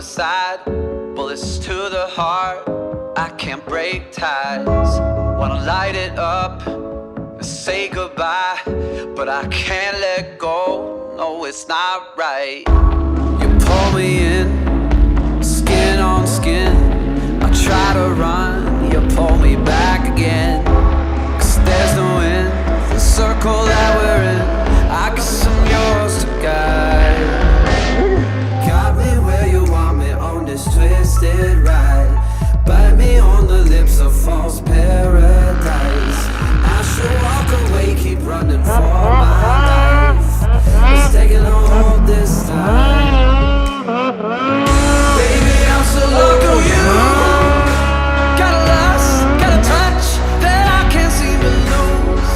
side, bullets to the heart, I can't break ties. Wanna light it up and say goodbye, but I can't let go, no it's not right. You pull me in, skin on skin, I try to run, you pull me back again. 'Cause there's no end, the circle that we're in, I guess I'm yours to guide. Got me where you want me on this twisted ride, bite me on the lips of false paradise. I should walk away, keep running for my life. It's taking a hold this time. Baby, I'm so locked on you. Got a lust, got a touch that I can't seem to lose.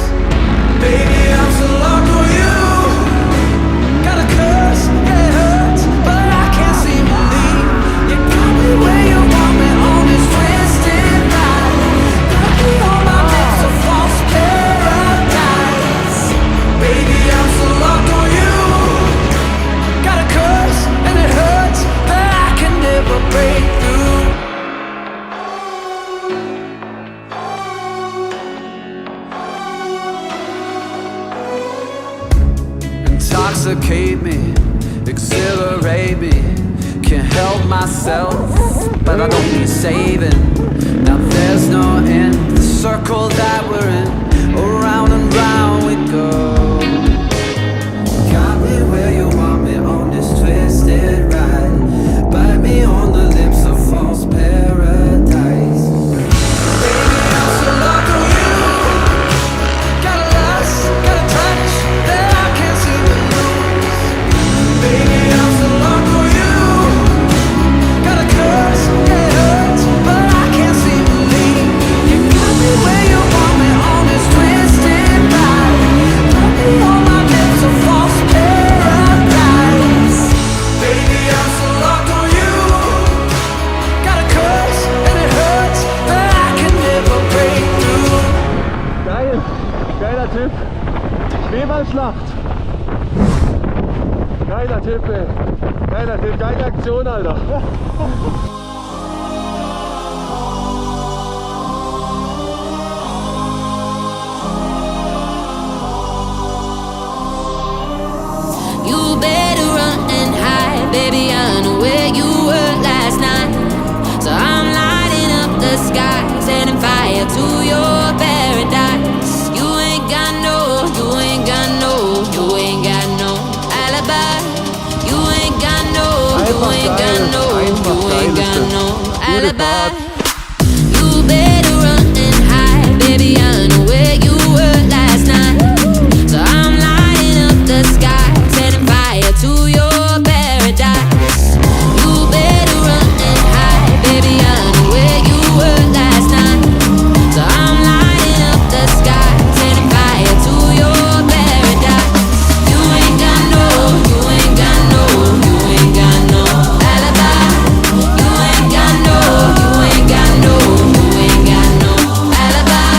Baby, I'm so locked on you. Got a curse, yeah it hurts, but I can't seem to leave. You got me where you want me on this twisted ride. Got me on my lips of false paradise. Baby, I'm so locked on you. Got a curse and it hurts, but I can never break through. Intoxicate me, exhilarate me, can't help myself, but I don't need saving. Now there's no end, the circle that we're in, around and round we go. Got me where you want me on this twisted ride, bite me on the lips of false paradise. Baby, I'm so locked on you. Got a lust, got a touch that I can't seem to lose. Baby, I'm so locked on you. Got a curse, yeah it hurts, but I can't seem to leave. You got me where you want me on this twisted ride. Put me on my lips of false paradise. Baby, I'm so locked on you. Got a curse and it hurts, but I can never break through. Geil, geiler Typ. Schneeballschlacht. Geiler Typ, ey. Geiler Typ, geile Aktion, Alter. You better run and hide, baby, I know where you were last night. So I'm lighting up the sky, setting fire to your paradise. You ain't got no, you ain't got no, you ain't got no alibi. You ain't got no, you ain't got no, you ain't got no alibi. You better run and hide, baby, I know where you were last night. So I'm lighting up the sky, setting fire to your paradise. You better run and hide, baby, I know where you were last night. So I'm lighting up the sky, setting fire to your paradise. You ain't got no, you ain't got no, you ain't got no alibi. You ain't got no, you ain't got no, you ain't got no alibi.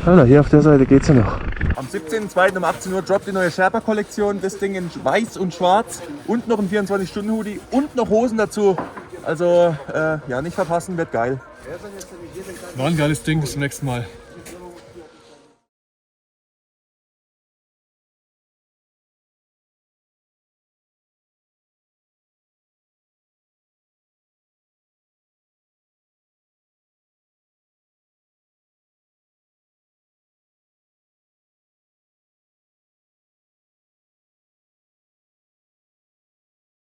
Alter, hier auf der Seite geht's ja noch. Am 17.02. um 18 Uhr droppt die neue Sherpa-Kollektion. Das Ding in weiß und schwarz und noch ein 24-Stunden-Hoodie und noch Hosen dazu. Also ja, nicht verpassen, wird geil. War ein geiles Ding, bis zum nächsten Mal.